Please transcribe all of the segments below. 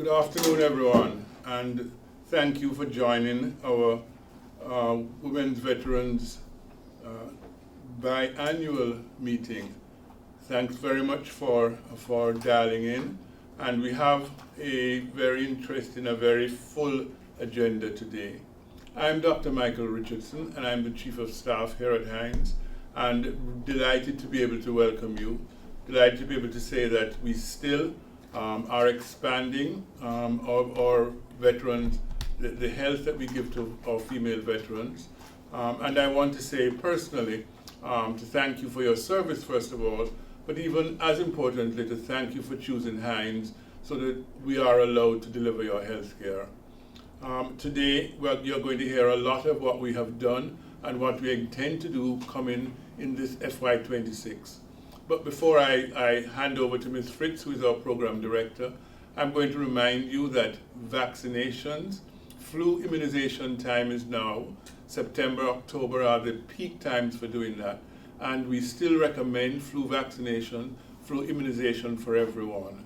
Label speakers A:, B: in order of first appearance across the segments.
A: Good afternoon, everyone, and thank you for joining our Women's Veterans biannual meeting. Thanks very much for dialing in, and we have a very interesting, a very full agenda today. I'm Dr. Michael Richardson, and I'm the Chief of Staff here at Hines, and delighted to be able to welcome you. Delighted to be able to say that we still are expanding our veterans, the health that we give to our female veterans. And I want to say personally, to thank you for your service, first of all, but even as importantly, to thank you for choosing Hines so that we are allowed to deliver your health care. Today, you're going to hear a lot of what we have done and what we intend to do coming in this FY26. But before I hand over to Ms. Fritz, who is our program director, I'm going to remind you that vaccinations, flu immunization time is now. September, October are the peak times for doing that. And we still recommend flu vaccination, flu immunization for everyone.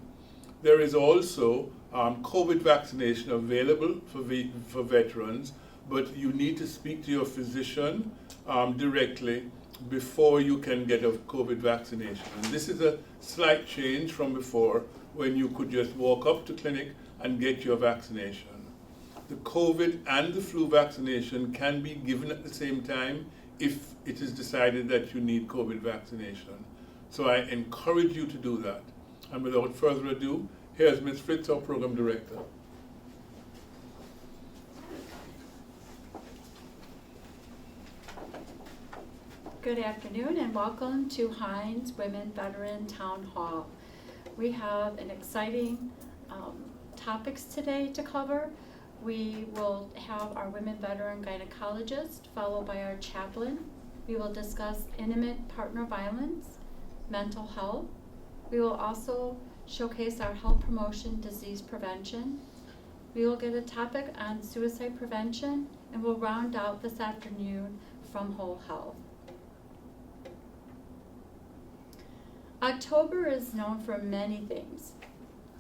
A: There is also COVID vaccination available for veterans, but you need to speak to your physician directly before you can get a COVID vaccination. And this is a slight change from before, when you could just walk up to clinic and get your vaccination. The COVID and the flu vaccination can be given at the same time if it is decided that you need COVID vaccination. So I encourage you to do that. And without further ado, here's Ms. Fritz, our program director.
B: Good afternoon and welcome to Hines Women Veteran Town Hall. We have an exciting topics today to cover. We will have our women veteran gynecologist followed by our chaplain. We will discuss intimate partner violence, mental health. We will also showcase our health promotion, disease prevention. We will get a topic on suicide prevention, and we'll round out this afternoon from whole health. October is known for many things,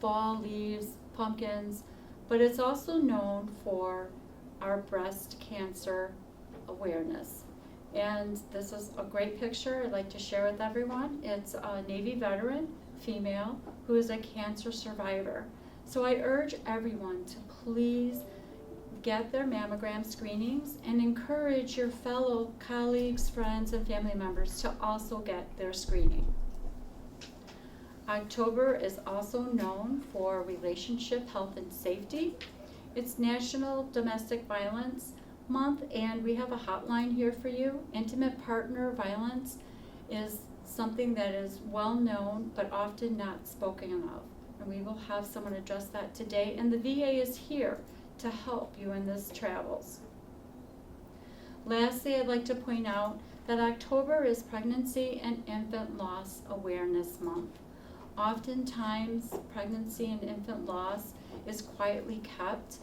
B: fall leaves, pumpkins, but it's also known for our breast cancer awareness. And this is a great picture I'd like to share with everyone. It's a Navy veteran, female, who is a cancer survivor. So I urge everyone to please get their mammogram screenings and encourage your fellow colleagues, friends, and family members to also get their screening. October is also known for relationship health and safety. It's National Domestic Violence Month, and we have a hotline here for you. Intimate partner violence is something that is well known but often not spoken of, and we will have someone address that today, and the VA is here to help you in this travels. Lastly, I'd like to point out that October is Pregnancy and Infant Loss Awareness Month. Oftentimes, pregnancy and infant loss is quietly kept,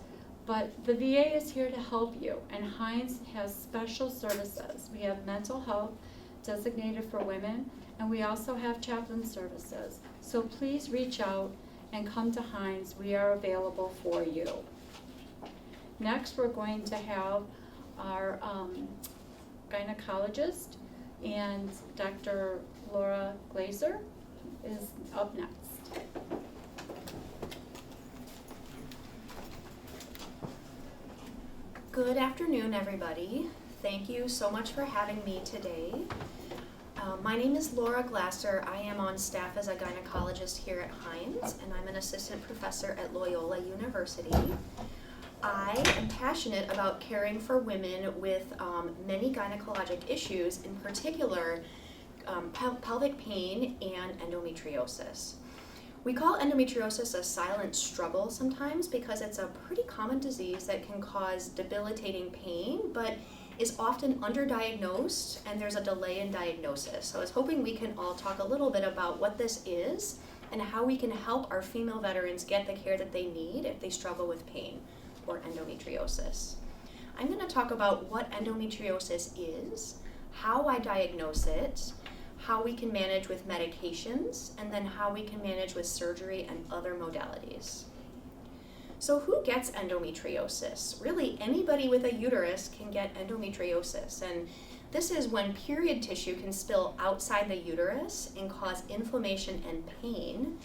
B: but the VA is here to help you, and Hines has special services. We have mental health designated for women, and we also have chaplain services. So please reach out and come to Hines. We are available for you. Next, we're going to have our gynecologist, and Dr. Laura Glazer is up next.
C: Good afternoon, everybody. Thank you so much for having me today. My name is Laura Glasser. I am on staff as a gynecologist here at Hines, and I'm an assistant professor at Loyola University. I am passionate about caring for women with many gynecologic issues, in particular pelvic pain and endometriosis. We call endometriosis a silent struggle sometimes because it's a pretty common disease that can cause debilitating pain, but is often underdiagnosed, and there's a delay in diagnosis. So I was hoping we can all talk a little bit about what this is and how we can help our female veterans get the care that they need if they struggle with pain or endometriosis. I'm going to talk about what endometriosis is, how I diagnose it, how we can manage with medications, and then how we can manage with surgery and other modalities. So who gets endometriosis? Really, anybody with a uterus can get endometriosis, and this is when period tissue can spill outside the uterus and cause inflammation and pain.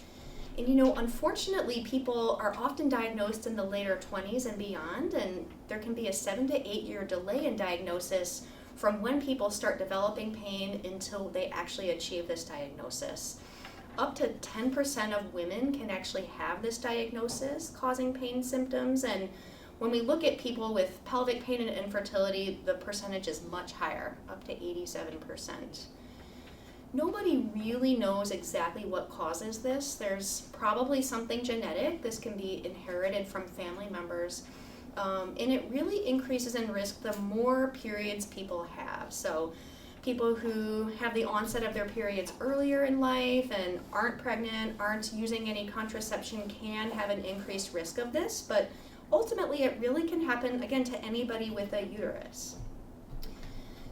C: And unfortunately, people are often diagnosed in the later 20s and beyond, and there can be a 7 to 8 year delay in diagnosis from when people start developing pain until they actually achieve this diagnosis. Up to 10% of women can actually have this diagnosis causing pain symptoms, and when we look at people with pelvic pain and infertility, the percentage is much higher, up to 87%. Nobody really knows exactly what causes this. There's probably something genetic. This can be inherited from family members. And it really increases in risk the more periods people have. So people who have the onset of their periods earlier in life and aren't pregnant, aren't using any contraception can have an increased risk of this, but ultimately it really can happen, again, to anybody with a uterus.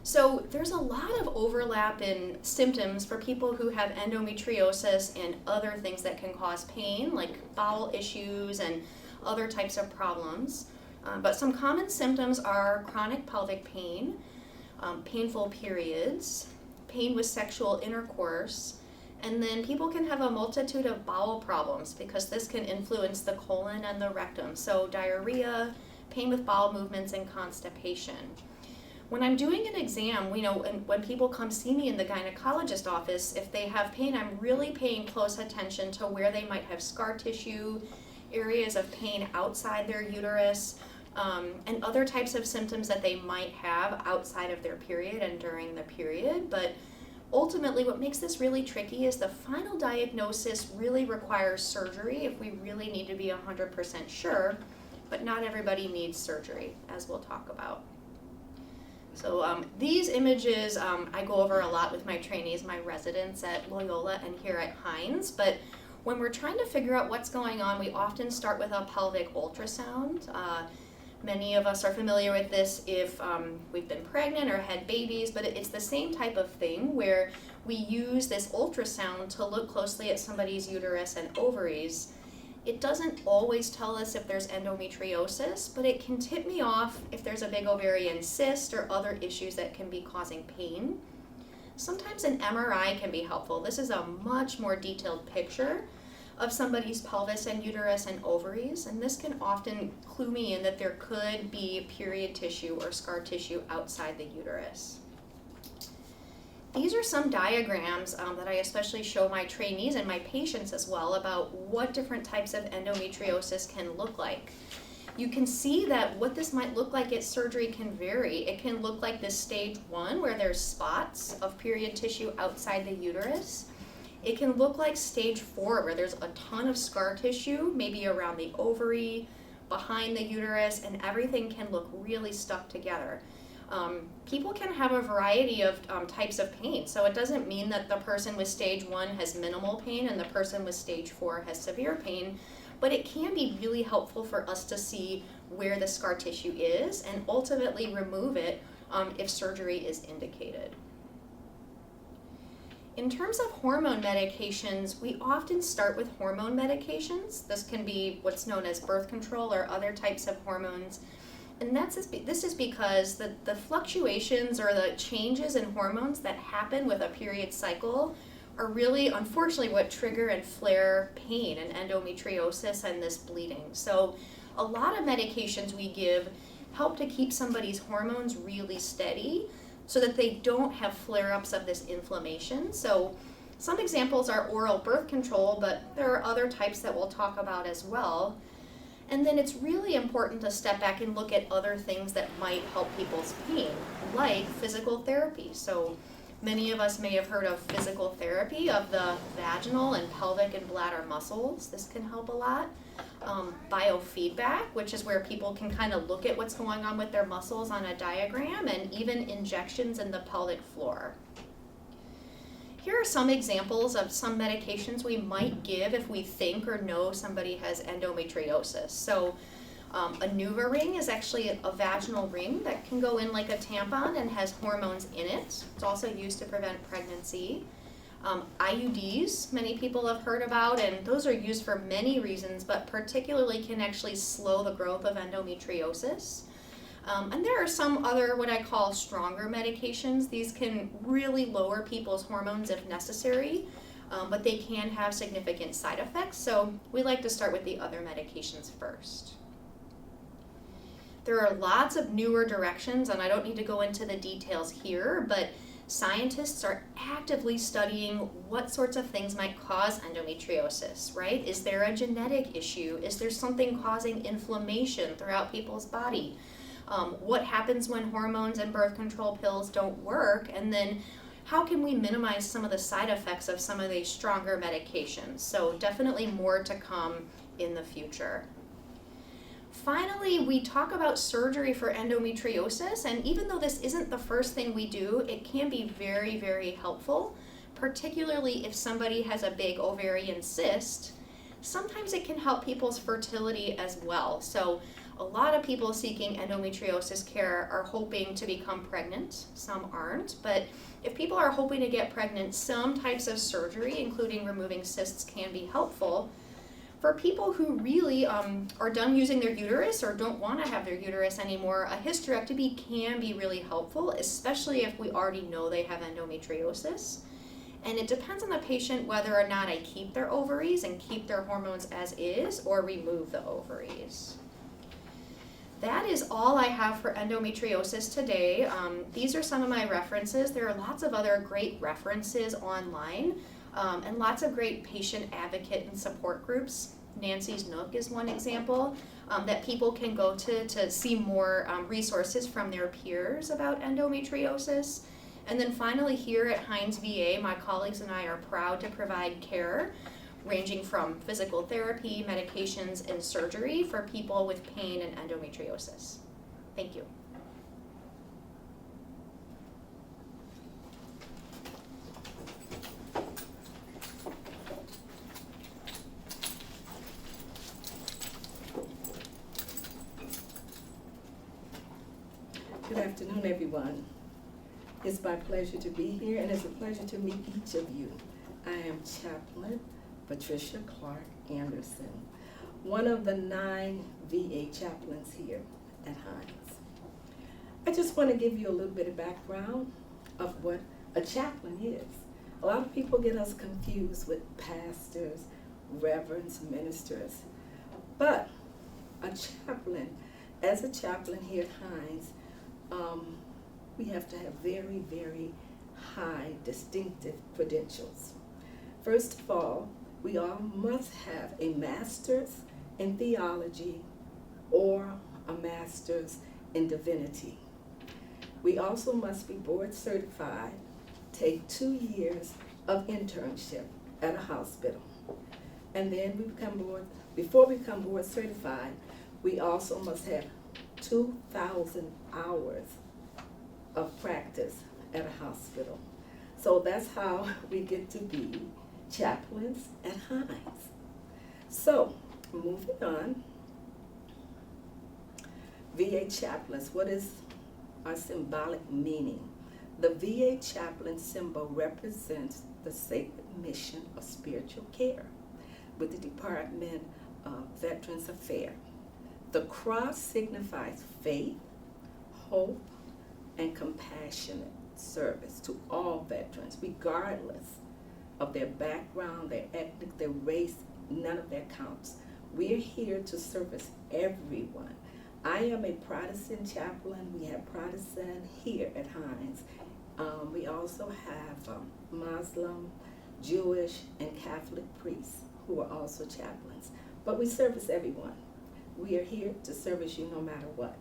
C: So there's a lot of overlap in symptoms for people who have endometriosis and other things that can cause pain, like bowel issues and other types of problems. But some common symptoms are chronic pelvic pain, painful periods, pain with sexual intercourse, and then people can have a multitude of bowel problems because this can influence the colon and the rectum. So diarrhea, pain with bowel movements, and constipation. When I'm doing an exam, when people come see me in the gynecologist office, if they have pain, I'm really paying close attention to where they might have scar tissue, areas of pain outside their uterus, and other types of symptoms that they might have outside of their period and during the period. But ultimately, what makes this really tricky is the final diagnosis really requires surgery if we really need to be 100% sure, but not everybody needs surgery, as we'll talk about. So these images I go over a lot with my trainees, my residents at Loyola and here at Hines, but when we're trying to figure out what's going on, we often start with a pelvic ultrasound. Many of us are familiar with this if we've been pregnant or had babies, but it's the same type of thing where we use this ultrasound to look closely at somebody's uterus and ovaries. It doesn't always tell us if there's endometriosis, but it can tip me off if there's a big ovarian cyst or other issues that can be causing pain. Sometimes an MRI can be helpful. This is a much more detailed picture of somebody's pelvis and uterus and ovaries, and this can often clue me in that there could be period tissue or scar tissue outside the uterus. These are some diagrams that I especially show my trainees and my patients as well about what different types of endometriosis can look like. You can see that what this might look like at surgery can vary. It can look like this stage 1 where there's spots of period tissue outside the uterus. It can look like stage 4 where there's a ton of scar tissue, maybe around the ovary, behind the uterus, and everything can look really stuck together. People can have a variety of types of pain, so it doesn't mean that the person with stage 1 has minimal pain and the person with stage 4 has severe pain, but it can be really helpful for us to see where the scar tissue is and ultimately remove it if surgery is indicated. In terms of hormone medications, we often start with hormone medications. This can be what's known as birth control or other types of hormones. And this is because the fluctuations or the changes in hormones that happen with a period cycle are really, unfortunately, what trigger and flare pain and endometriosis and this bleeding. So a lot of medications we give help to keep somebody's hormones really steady so that they don't have flare-ups of this inflammation. So some examples are oral birth control, but there are other types that we'll talk about as well. And then it's really important to step back and look at other things that might help people's pain, like physical therapy. So many of us may have heard of physical therapy of the vaginal and pelvic and bladder muscles. This can help a lot. Biofeedback, which is where people can kind of look at what's going on with their muscles on a diagram, and even injections in the pelvic floor. Here are some examples of some medications we might give if we think or know somebody has endometriosis. So a NuvaRing is actually a vaginal ring that can go in like a tampon and has hormones in it. It's also used to prevent pregnancy. IUDs, many people have heard about, and those are used for many reasons, but particularly can actually slow the growth of endometriosis. And there are some other, what I call stronger medications. These can really lower people's hormones if necessary, but they can have significant side effects. So we like to start with the other medications first. There are lots of newer directions, and I don't need to go into the details here, but scientists are actively studying what sorts of things might cause endometriosis, right? Is there a genetic issue? Is there something causing inflammation throughout people's body? What happens when hormones and birth control pills don't work? And then how can we minimize some of the side effects of some of these stronger medications? So definitely more to come in the future. Finally, we talk about surgery for endometriosis, and even though this isn't the first thing we do, it can be very, very helpful, particularly if somebody has a big ovarian cyst. Sometimes it can help people's fertility as well. So a lot of people seeking endometriosis care are hoping to become pregnant. Some aren't, but if people are hoping to get pregnant, some types of surgery, including removing cysts, can be helpful. For people who really are done using their uterus or don't want to have their uterus anymore, a hysterectomy can be really helpful, especially if we already know they have endometriosis. And it depends on the patient whether or not I keep their ovaries and keep their hormones as is or remove the ovaries. That is all I have for endometriosis today. These are some of my references. There are lots of other great references online. And lots of great patient advocate and support groups. Nancy's Nook is one example that people can go to see more resources from their peers about endometriosis. And then finally here at Hines VA, my colleagues and I are proud to provide care ranging from physical therapy, medications, and surgery for people with pain and endometriosis. Thank you.
D: Good afternoon, everyone. It's my pleasure to be here, and it's a pleasure to meet each of you. I am Chaplain Patricia Clark Anderson, one of the 9 VA chaplains here at Hines. I just want to give you a little bit of background of what a chaplain is. A lot of people get us confused with pastors, reverends, ministers, but a chaplain, as a chaplain here at Hines, we have to have very, very high distinctive credentials. First of all, we all must have a master's in theology or a master's in divinity. We also must be board certified, take 2 years of internship at a hospital. And then before we become board certified, we also must have 2,000 hours of practice at a hospital. So that's how we get to be chaplains at Hines. So, moving on, VA chaplains, what is our symbolic meaning? The VA chaplain symbol represents the sacred mission of spiritual care with the Department of Veterans Affairs. The cross signifies faith, hope, and compassionate service to all veterans, regardless of their background, their ethnic, their race, none of that counts. We're here to service everyone. I am a Protestant chaplain. We have Protestant here at Hines. We also have Muslim, Jewish, and Catholic priests who are also chaplains. But we service everyone. We are here to service you no matter what,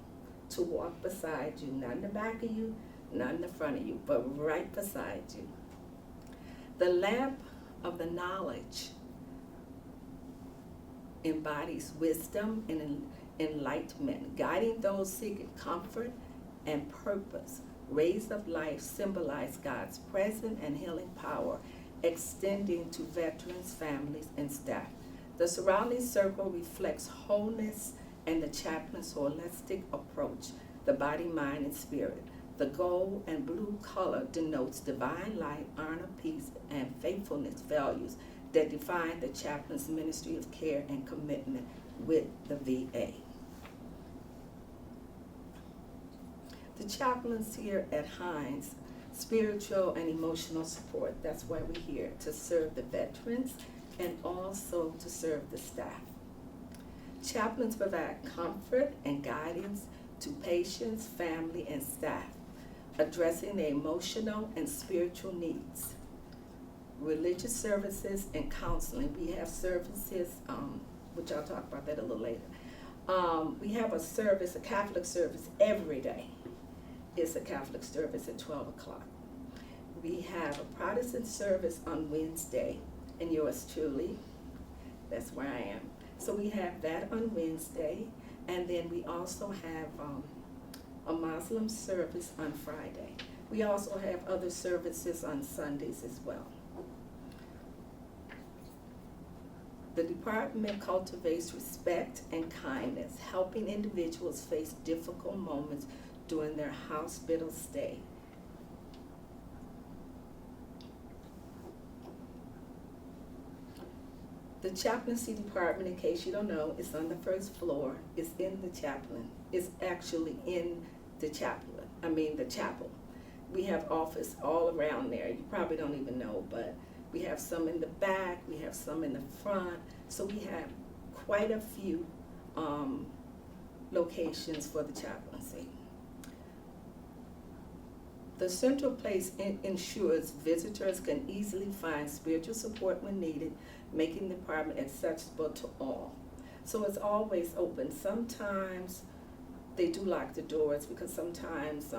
D: to walk beside you, not in the back of you, not in the front of you, but right beside you. The lamp of the knowledge embodies wisdom and enlightenment, guiding those seeking comfort and purpose. Rays of life symbolize God's present and healing power, extending to veterans, families, and staff. The surrounding circle reflects wholeness and the chaplain's holistic approach, the body, mind, and spirit. The gold and blue color denotes divine light, honor, peace, and faithfulness values that define the chaplain's ministry of care and commitment with the VA. The chaplains here at Hines, spiritual and emotional support. That's why we're here, to serve the veterans and also to serve the staff. Chaplains provide comfort and guidance to patients, family, and staff, addressing their emotional and spiritual needs. Religious services and counseling. We have services, which I'll talk about that a little later. We have a service, a Catholic service every day. It's a Catholic service at 12 o'clock. We have a Protestant service on Wednesday, and yours truly, that's where I am. So we have that on Wednesday, and then we also have a Muslim service on Friday. We also have other services on Sundays as well. The department cultivates respect and kindness, helping individuals face difficult moments during their hospital stay. The chaplaincy department, in case you don't know, is on the first floor. It's in the chaplain. It's actually in the the chapel. We have office all around there. You probably don't even know, but we have some in the back, we have some in the front. So we have quite a few locations for the chaplaincy. The central place ensures visitors can easily find spiritual support when needed, making the department accessible to all. So it's always open. Sometimes they do lock the doors because sometimes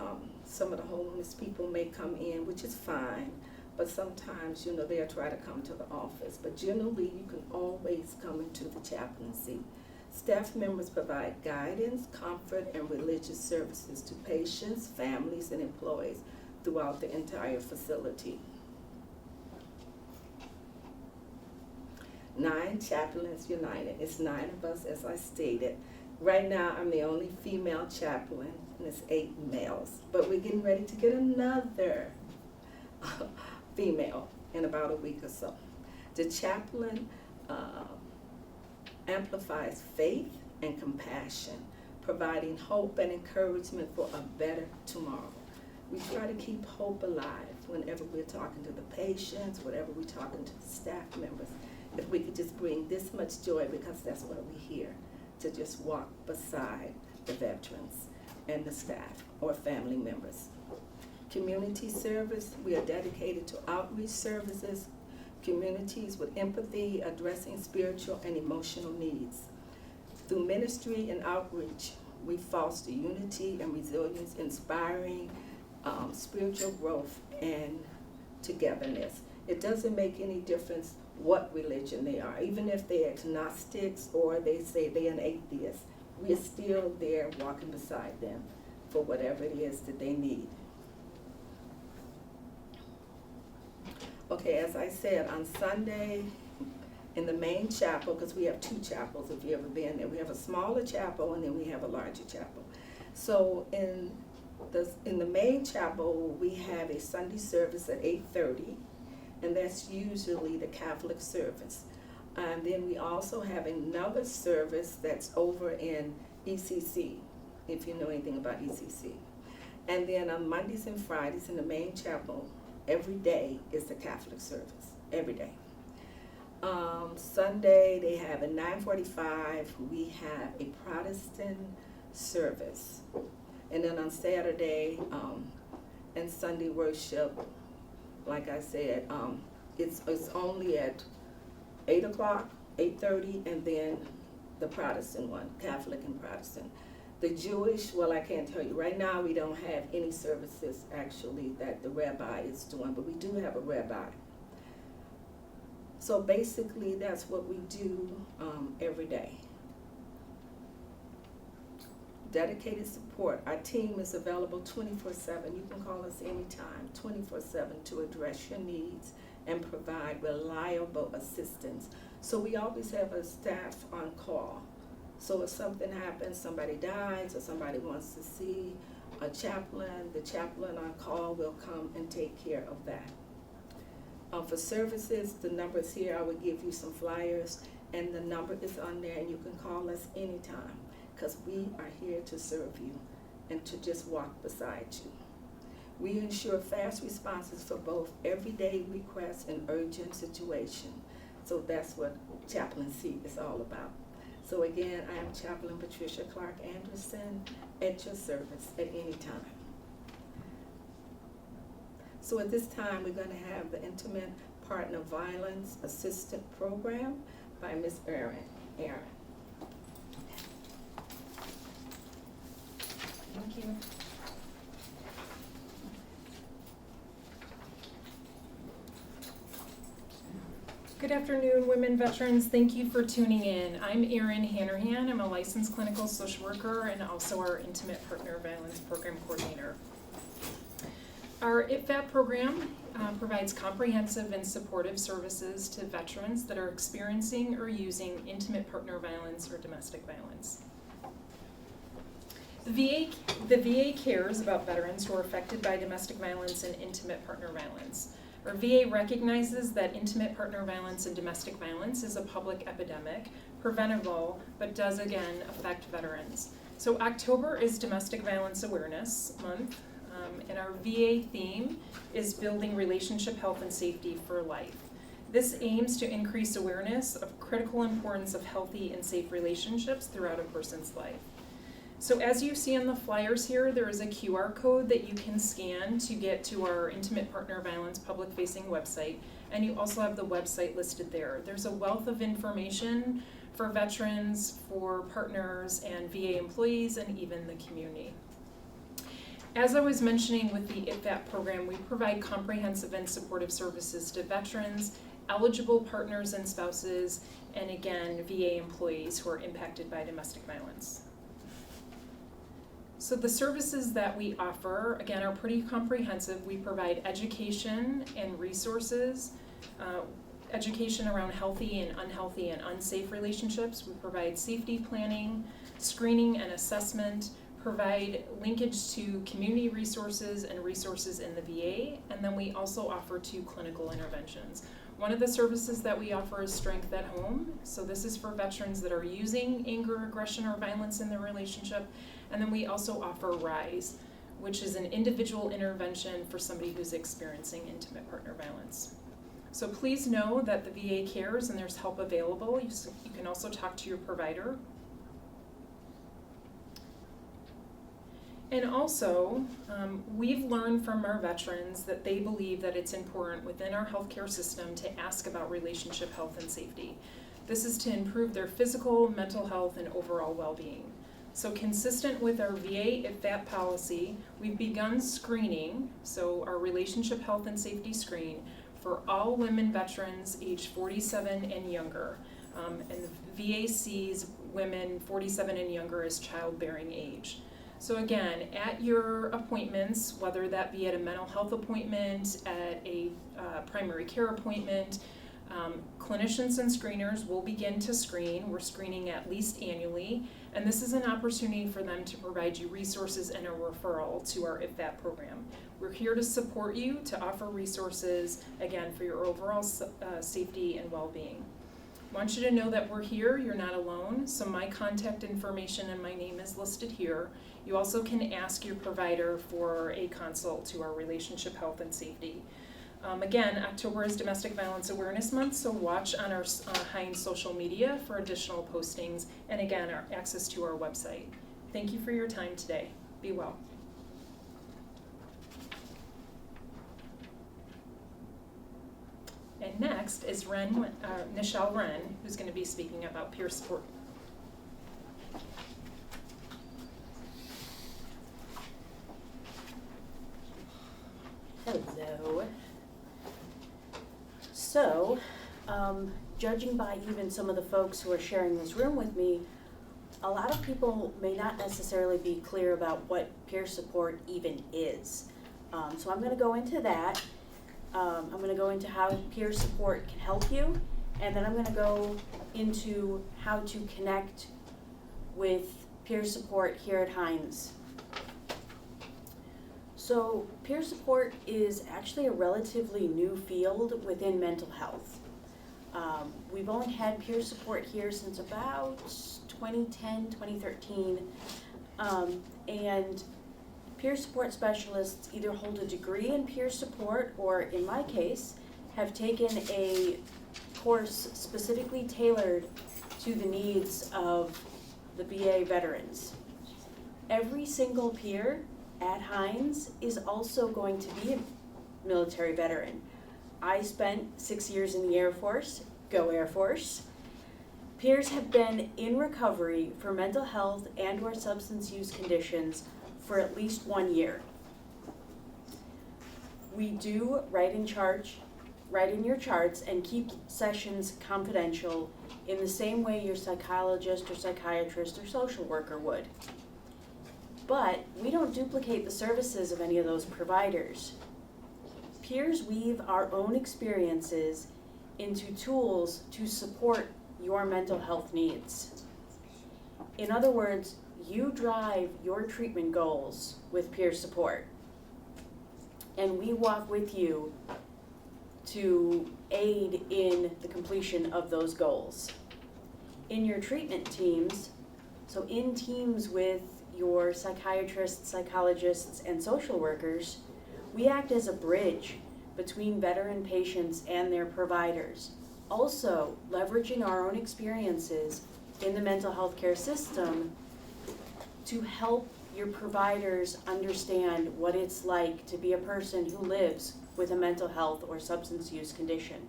D: some of the homeless people may come in, which is fine, but sometimes, they'll try to come to the office. But generally, you can always come into the chaplaincy. Staff members provide guidance, comfort, and religious services to patients, families, and employees throughout the entire facility. 9 Chaplains United. It's 9 of us, as I stated. Right now, I'm the only female chaplain, and it's 8 males. But we're getting ready to get another female in about a week or so. The chaplain amplifies faith and compassion, providing hope and encouragement for a better tomorrow. We try to keep hope alive whenever we're talking to the patients, whenever we're talking to the staff members. If we could just bring this much joy, because that's what we're here, to just walk beside the veterans and the staff or family members. Community service, we are dedicated to outreach services, communities with empathy, addressing spiritual and emotional needs. Through ministry and outreach, we foster unity and resilience, inspiring spiritual growth and togetherness. It doesn't make any difference what religion they are, even if they're agnostics or they say they're an atheist. We're still there walking beside them for whatever it is that they need. Okay, as I said, on Sunday in the main chapel, because we have 2 chapels if you've ever been there, we have a smaller chapel and then we have a larger chapel. So in the main chapel, we have a Sunday service at 8:30, and that's usually the Catholic service. And then we also have another service that's over in ECC, if you know anything about ECC. And then on Mondays and Fridays in the main chapel, every day is the Catholic service, every day. Sunday, they have at 9:45, we have a Protestant service. And then on Saturday and Sunday worship, like I said, it's only at 8 o'clock, 8:30, and then the Protestant one, Catholic and Protestant. The Jewish, well, I can't tell you. Right now, we don't have any services, actually, that the rabbi is doing, but we do have a rabbi. So basically, that's what we do every day. Dedicated support. Our team is available 24/7. You can call us anytime, 24/7, to address your needs and provide reliable assistance. So we always have a staff on call. So if something happens, somebody dies or somebody wants to see a chaplain, the chaplain on call will come and take care of that. For services, the number is here. I will give you some flyers, and the number is on there, and you can call us anytime, because we are here to serve you and to just walk beside you. We ensure fast responses for both everyday requests and urgent situations. So that's what chaplaincy is all about. So again, I am Chaplain Patricia Clark Anderson at your service at any time. So at this time, we're going to have the Intimate Partner Violence Assistant Program by Ms. Erin.
C: Thank you.
E: Good afternoon, women veterans. Thank you for tuning in. I'm Erin Hannerhan. I'm a licensed clinical social worker and also our Intimate Partner Violence Program Coordinator. Our IPVAP program provides comprehensive and supportive services to veterans that are experiencing or using intimate partner violence or domestic violence. The VA cares about veterans who are affected by domestic violence and intimate partner violence. Our VA recognizes that intimate partner violence and domestic violence is a public epidemic, preventable, but does again affect veterans. So October is Domestic Violence Awareness Month, and our VA theme is Building Relationship Health and Safety for Life. This aims to increase awareness of critical importance of healthy and safe relationships throughout a person's life. So as you see on the flyers here, there is a QR code that you can scan to get to our Intimate Partner Violence public-facing website, and you also have the website listed there. There's a wealth of information for veterans, for partners, and VA employees, and even the community. As I was mentioning with the IPVAP program, we provide comprehensive and supportive services to veterans, eligible partners and spouses, and again, VA employees who are impacted by domestic violence. So the services that we offer, again, are pretty comprehensive. We provide education and resources, education around healthy and unhealthy and unsafe relationships. We provide safety planning, screening and assessment, provide linkage to community resources and resources in the VA, and then we also offer 2 clinical interventions. One of the services that we offer is Strength at Home. So this is for veterans that are using anger, aggression, or violence in their relationship. And then we also offer RISE, which is an individual intervention for somebody who's experiencing intimate partner violence. So please know that the VA cares and there's help available. You can also talk to your provider. And also, we've learned from our veterans that they believe that it's important within our healthcare system to ask about relationship health and safety. This is to improve their physical, mental health, and overall well-being. So consistent with our VA IPVAP policy, we've begun screening, so our relationship health and safety screen, for all women veterans aged 47 and younger. And VA sees women 47 and younger as childbearing age. So again, at your appointments, whether that be at a mental health appointment, at a primary care appointment, clinicians and screeners will begin to screen. We're screening at least annually, and this is an opportunity for them to provide you resources and a referral to our IPVAP program. We're here to support you, to offer resources, again, for your overall safety and well-being. I want you to know that we're here, you're not alone, so my contact information and my name is listed here. You also can ask your provider for a consult to our relationship health and safety. Again, October is Domestic Violence Awareness Month, so watch on our Hines social media for additional postings, and again, our access to our website. Thank you for your time today. Be well. And next is Nichelle Wren, who's going to be speaking about peer support.
F: Hello. So, judging by even some of the folks who are sharing this room with me, a lot of people may not necessarily be clear about what peer support even is. So I'm going to go into that. I'm going to go into how peer support can help you, and then I'm going to go into how to connect with peer support here at Hines. So peer support is actually a relatively new field within mental health. We've only had peer support here since about 2010, 2013, and peer support specialists either hold a degree in peer support or, in my case, have taken a course specifically tailored to the needs of the VA veterans. Every single peer at Hines is also going to be a military veteran. I spent 6 years in the Air Force, go Air Force. Peers have been in recovery for mental health and/or substance use conditions for at least 1 year. We do write in your charts and keep sessions confidential in the same way your psychologist or psychiatrist or social worker would. But we don't duplicate the services of any of those providers. Peers weave our own experiences into tools to support your mental health needs. In other words, you drive your treatment goals with peer support, and we walk with you to aid in the completion of those goals. In your treatment teams, so in teams with your psychiatrists, psychologists, and social workers, we act as a bridge between veteran patients and their providers, also leveraging our own experiences in the mental health care system to help your providers understand what it's like to be a person who lives with a mental health or substance use condition.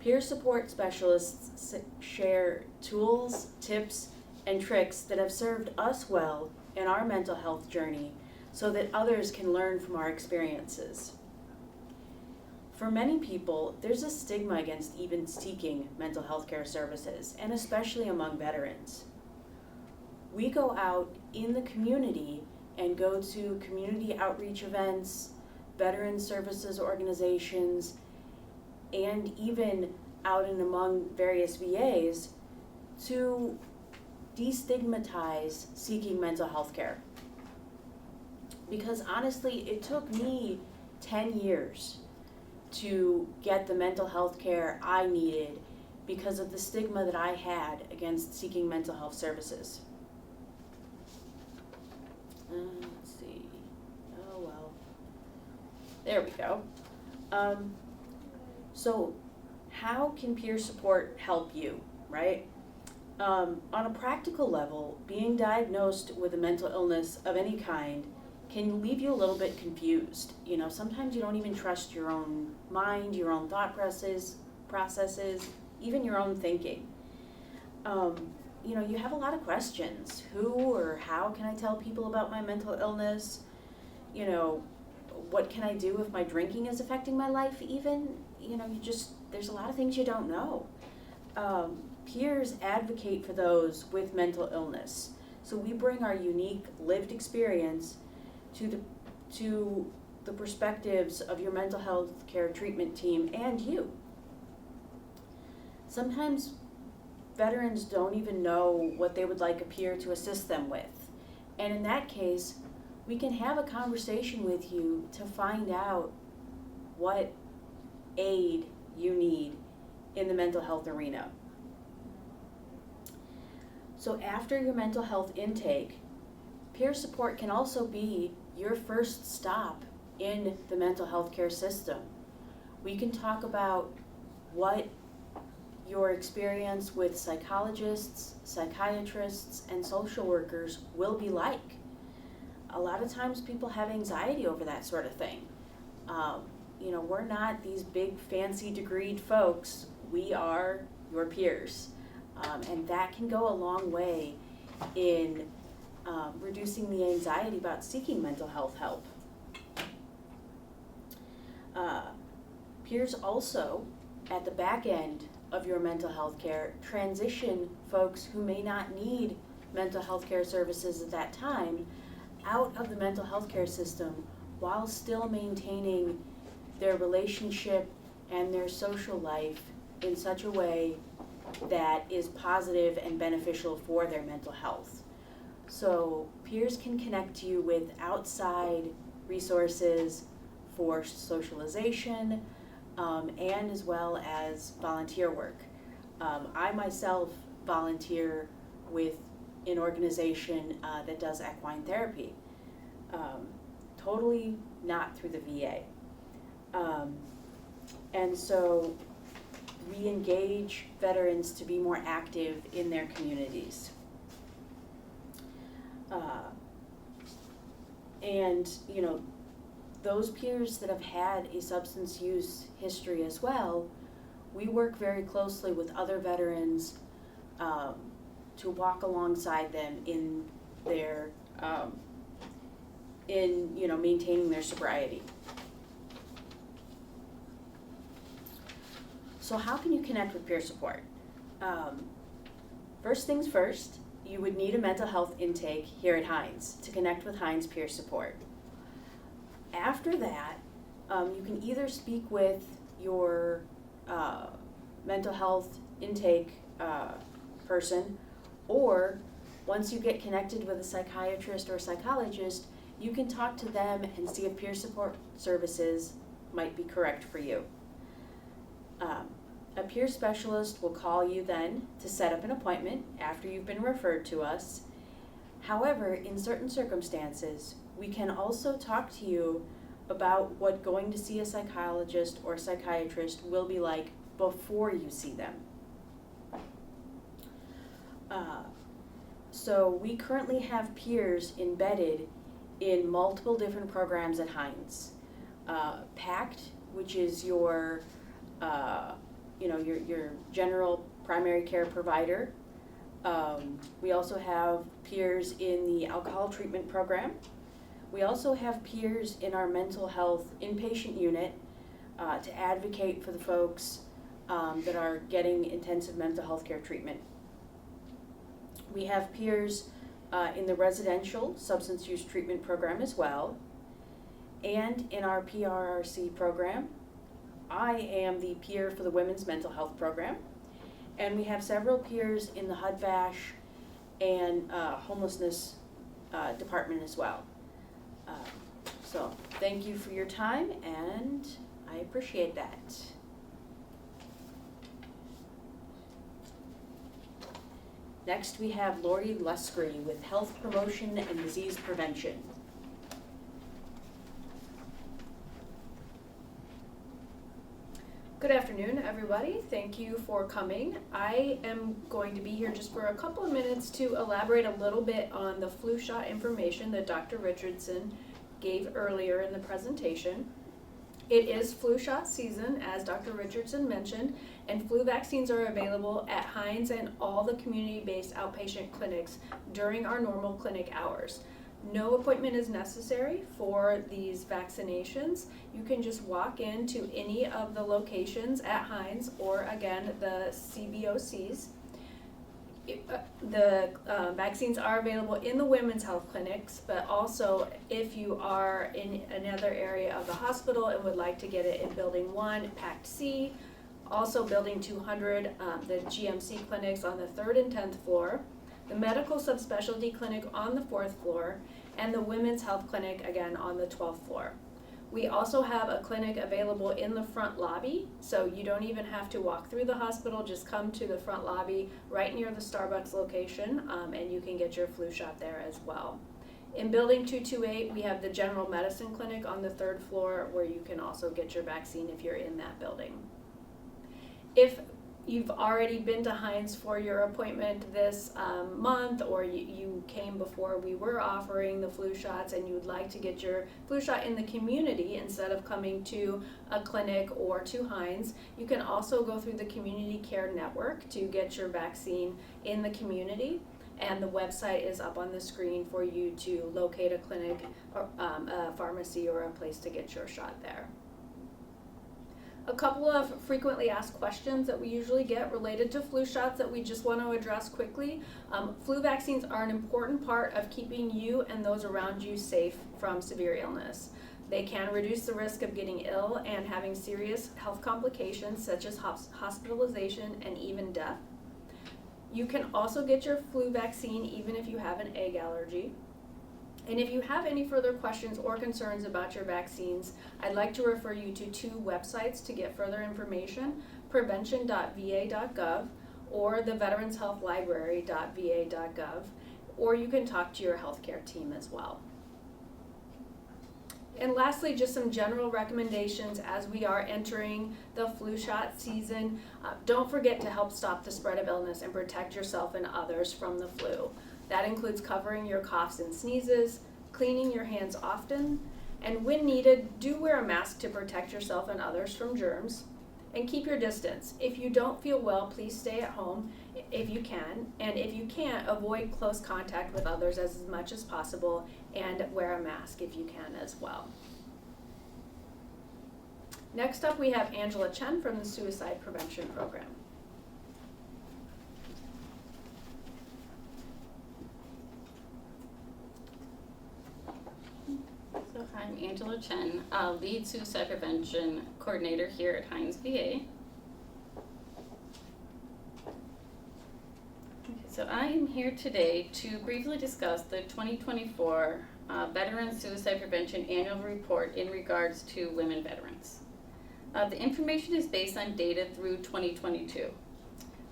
F: Peer support specialists share tools, tips, and tricks that have served us well in our mental health journey so that others can learn from our experiences. For many people, there's a stigma against even seeking mental health care services, and especially among veterans. We go out in the community and go to community outreach events, veteran services organizations, and even out and among various VAs to destigmatize seeking mental health care. Because honestly, it took me 10 years to get the mental health care I needed because of the stigma that I had against seeking mental health services. Let's see. Oh well. There we go. So how can peer support help you, right? On a practical level, being diagnosed with a mental illness of any kind can leave you a little bit confused. You know, sometimes you don't even trust your own mind, your own thought processes, even your own thinking. You know, you have a lot of questions. Who or how can I tell people about my mental illness? You know, what can I do if my drinking is affecting my life even? You know, there's a lot of things you don't know. Peers advocate for those with mental illness. So we bring our unique lived experience to the perspectives of your mental health care treatment team and you. Sometimes veterans don't even know what they would like a peer to assist them with. And in that case, we can have a conversation with you to find out what aid you need in the mental health arena. So after your mental health intake, peer support can also be your first stop in the mental health care system. We can talk about what your experience with psychologists, psychiatrists, and social workers will be like. A lot of times people have anxiety over that sort of thing. You know, we're not these big fancy degreed folks. We are your peers. And that can go a long way in reducing the anxiety about seeking mental health help. Peers also, at the back end of your mental health care, transition folks who may not need mental health care services at that time out of the mental health care system while still maintaining their relationship and their social life in such a way that is positive and beneficial for their mental health. So peers can connect you with outside resources for socialization, and as well as volunteer work. I myself volunteer with an organization that does equine therapy, totally not through the VA. And so we engage veterans to be more active in their communities. And, you know, those peers that have had a substance use history as well, we work very closely with other veterans to walk alongside them in their, maintaining their sobriety. So how can you connect with peer support? First things first, you would need a mental health intake here at Hines to connect with Hines Peer Support. After that, you can either speak with your mental health intake person, or once you get connected with a psychiatrist or a psychologist, you can talk to them and see if peer support services might be correct for you. A peer specialist will call you then to set up an appointment after you've been referred to us. However, in certain circumstances, we can also talk to you about what going to see a psychologist or psychiatrist will be like before you see them. So we currently have peers embedded in multiple different programs at Hines. PACT, which is your general primary care provider. We also have peers in the alcohol treatment program. We also have peers in our mental health inpatient unit to advocate for the folks that are getting intensive mental health care treatment. We have peers in the residential substance use treatment program as well. And in our PRRC program, I am the peer for the women's mental health program. And we have several peers in the HUD-VASH and homelessness department as well. So thank you for your time, and I appreciate that. Next, we have Lori Luskery with Health Promotion and Disease Prevention.
G: Good afternoon, everybody. Thank you for coming. I am going to be here just for a couple of minutes to elaborate a little bit on the flu shot information that Dr. Richardson gave earlier in the presentation. It is flu shot season, as Dr. Richardson mentioned, and flu vaccines are available at Hines and all the community-based outpatient clinics during our normal clinic hours. No appointment is necessary for these vaccinations. You can just walk into any of the locations at Hines or, again, the CBOCs. The vaccines are available in the women's health clinics, but also if you are in another area of the hospital and would like to get it in Building 1, Pact C, also Building 200, the GMC clinics on the 3rd and 10th floor, the medical subspecialty clinic on the 4th floor, and the women's health clinic again on the 12th floor. We also have a clinic available in the front lobby, so you don't even have to walk through the hospital, just come to the front lobby right near the Starbucks location, and you can get your flu shot there as well. In Building 228, we have the general medicine clinic on the 3rd floor where you can also get your vaccine if you're in that building. If you've already been to Hines for your appointment this month, or you came before we were offering the flu shots and you would like to get your flu shot in the community instead of coming to a clinic or to Hines, you can also go through the Community Care Network to get your vaccine in the community. And the website is up on the screen for you to locate a clinic, or a pharmacy, or a place to get your shot there. A couple of frequently asked questions that we usually get related to flu shots that we just want to address quickly. Flu vaccines are an important part of keeping you and those around you safe from severe illness. They can reduce the risk of getting ill and having serious health complications such as hospitalization and even death. You can also get your flu vaccine even if you have an egg allergy. And if you have any further questions or concerns about your vaccines, I'd like to refer you to 2 websites to get further information, prevention.va.gov or the veteranshealthlibrary.va.gov, or you can talk to your healthcare team as well. And lastly, just some general recommendations as we are entering the flu shot season. Don't forget to help stop the spread of illness and protect yourself and others from the flu. That includes covering your coughs and sneezes, cleaning your hands often, and when needed, do wear a mask to protect yourself and others from germs, and keep your distance. If you don't feel well, please stay at home if you can, and if you can't, avoid close contact with others as much as possible, and wear a mask if you can as well. Next up, we have Angela Chen from the Suicide Prevention Program.
H: So I'm Angela Chen, lead suicide prevention coordinator here at Hines VA. So I am here today to briefly discuss the 2024 Veteran Suicide Prevention Annual Report in regards to women veterans. The information is based on data through 2022.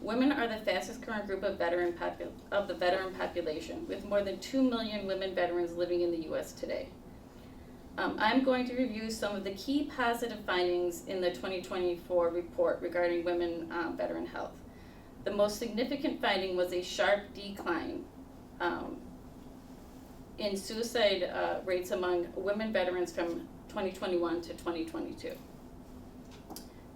H: Women are the fastest growing group of the veteran population, with more than 2 million women veterans living in the U.S. today. I'm going to review some of the key positive findings in the 2024 report regarding women veteran health. The most significant finding was a sharp decline in suicide rates among women veterans from 2021 to 2022.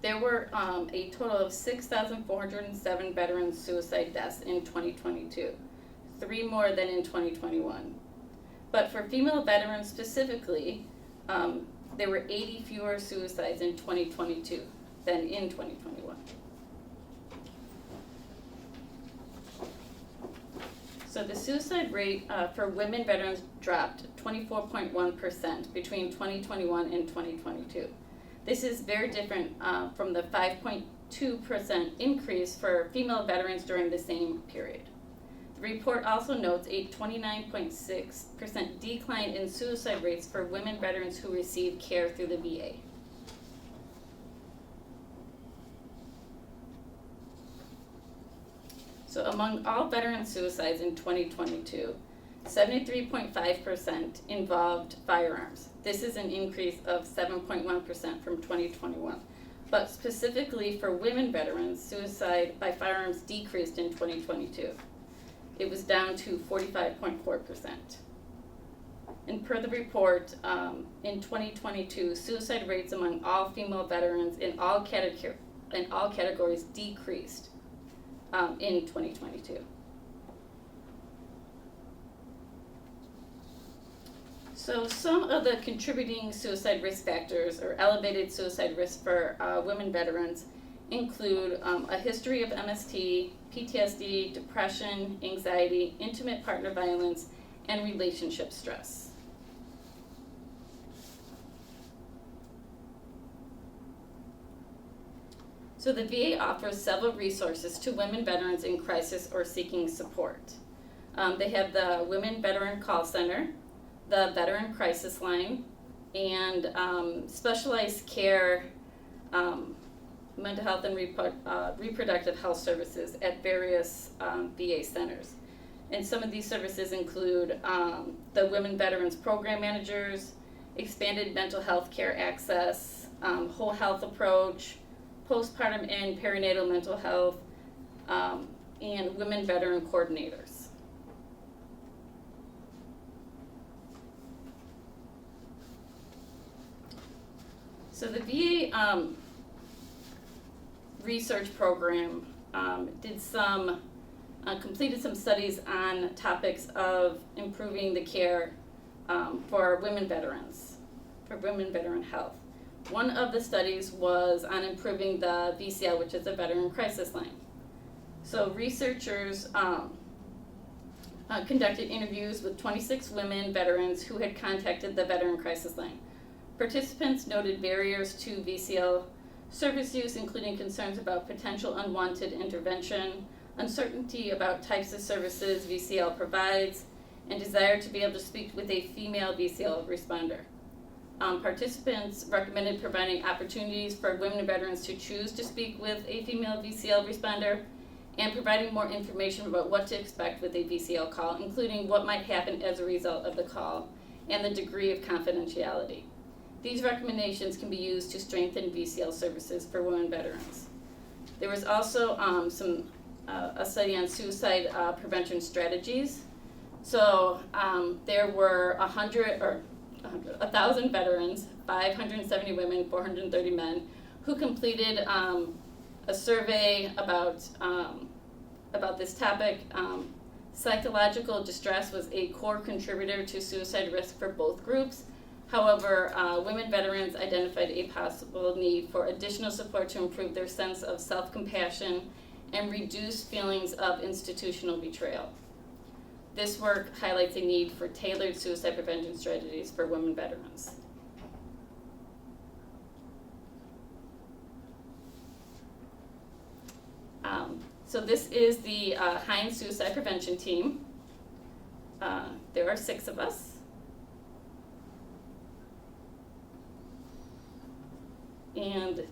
H: There were a total of 6,407 veteran suicide deaths in 2022, 3 more than in 2021. But for female veterans specifically, there were 80 fewer suicides in 2022 than in 2021. So the suicide rate for women veterans dropped 24.1% between 2021 and 2022. This is very different from the 5.2% increase for female veterans during the same period. The report also notes a 29.6% decline in suicide rates for women veterans who receive care through the VA. So among all veteran suicides in 2022, 73.5% involved firearms. This is an increase of 7.1% from 2021. But specifically for women veterans, suicide by firearms decreased in 2022. It was down to 45.4%. And per the report, in 2022, suicide rates among all female veterans in all categories decreased in 2022. So some of the contributing suicide risk factors or elevated suicide risk for women veterans include a history of MST, PTSD, depression, anxiety, intimate partner violence, and relationship stress. So the VA offers several resources to women veterans in crisis or seeking support. They have the Women Veteran Call Center, the Veteran Crisis Line, and specialized care, mental health and reproductive health services at various VA centers. And some of these services include the Women Veterans Program Managers, expanded mental health care access, whole health approach, postpartum and perinatal mental health, and women veteran coordinators. So the VA research program completed some studies on topics of improving the care for women veterans, for women veteran health. One of the studies was on improving the VCL, which is a Veteran Crisis Line. So researchers conducted interviews with 26 women veterans who had contacted the Veteran Crisis Line. Participants noted barriers to VCL service use, including concerns about potential unwanted intervention, uncertainty about types of services VCL provides, and desire to be able to speak with a female VCL responder. Participants recommended providing opportunities for women and veterans to choose to speak with a female VCL responder, and providing more information about what to expect with a VCL call, including what might happen as a result of the call and the degree of confidentiality. These recommendations can be used to strengthen VCL services for women veterans. There was also a study on suicide prevention strategies. So there were 1,000 veterans, 570 women, 430 men, who completed a survey about this topic. Psychological distress was a core contributor to suicide risk for both groups. However, women veterans identified a possible need for additional support to improve their sense of self-compassion and reduce feelings of institutional betrayal. This work highlights a need for tailored suicide prevention strategies for women veterans. So this is the Hines Suicide Prevention Team. There are 6 of us. And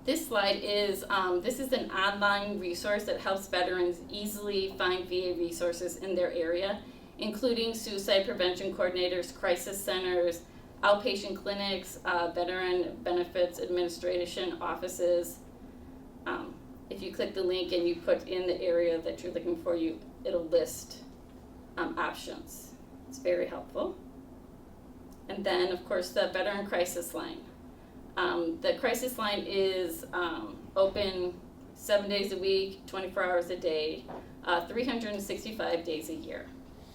H: this slide is, this is an online resource that helps veterans easily find VA resources in their area, including suicide prevention coordinators, crisis centers, outpatient clinics, veteran benefits administration offices. If you click the link and you put in the area that you're looking for, it'll list options. It's very helpful. And then, of course, the Veteran Crisis Line. The crisis line is open 7 days a week, 24 hours a day, 365 days a year.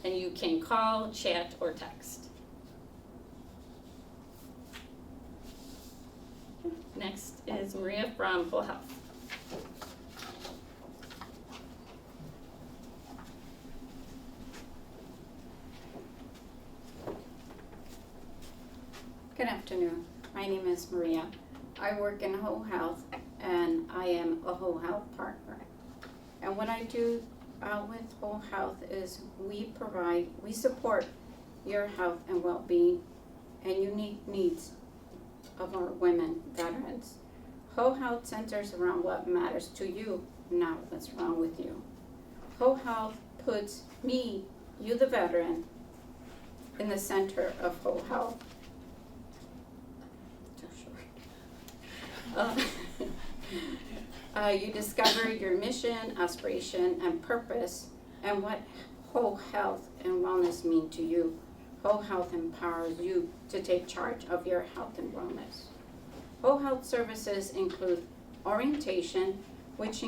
H: And you can call, chat, or text. Next is Maria from Whole Health.
I: Good afternoon. My name is Maria. I work in Whole Health and I am a Whole Health partner. And what I do with Whole Health is we support your health and well-being and unique needs of our women veterans. Whole Health centers around what matters to you, not what's wrong with you. Whole Health puts me, you the veteran, in the center of Whole Health. You discover your mission, aspiration, and purpose, and what whole health and wellness mean to you. Whole Health empowers you to take charge of your health and wellness. Whole Health services include orientation, which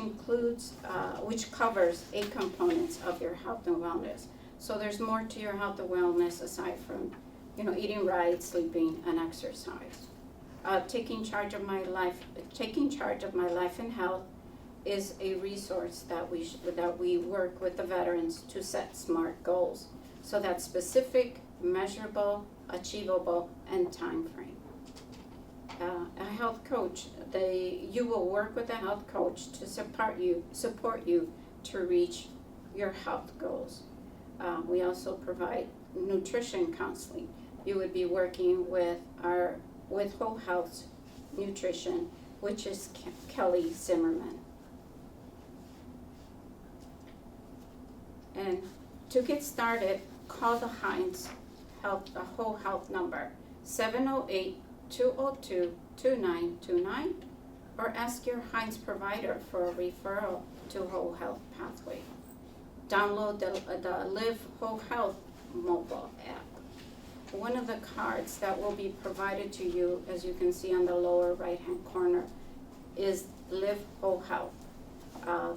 I: covers 8 components of your health and wellness. So there's more to your health and wellness aside from, eating right, sleeping, and exercise. Taking charge of my life and health is a resource that we work with the veterans to set SMART goals. So that's specific, measurable, achievable, and time frame. A health coach, you will work with a health coach to support you to reach your health goals. We also provide nutrition counseling. You would be working with Whole Health's nutrition, which is Kelly Zimmerman. And to get started, call the Hines Whole Health number, 708-202-2929, or ask your Hines provider for a referral to Whole Health Pathway. Download the Live Whole Health mobile app. One of the cards that will be provided to you, as you can see on the lower right-hand corner, is Live Whole Health.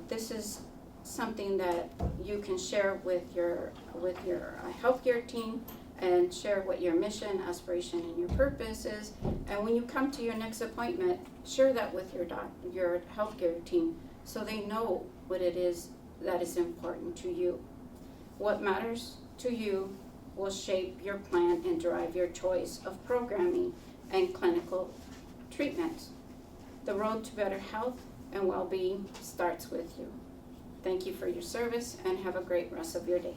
I: This is something that you can share with your healthcare team and share what your mission, aspiration, and your purpose is. And when you come to your next appointment, share that with your healthcare team so they know what it is that is important to you. What matters to you will shape your plan and drive your choice of programming and clinical treatments. The road to better health and well-being starts with you. Thank you for your service and have a great rest of your day.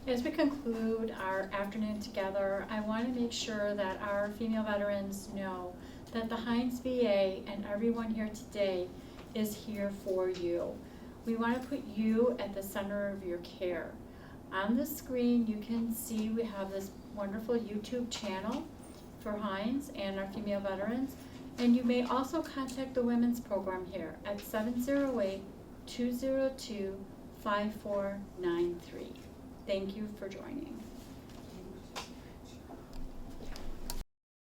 B: As we conclude our afternoon together, I want to make sure that our female veterans know that the Hines VA and everyone here today is here for you. We want to put you at the center of your care. On the screen, you can see we have this wonderful YouTube channel for Hines and our female veterans. And you may also contact the women's program here at 708-202-5493. Thank you for joining.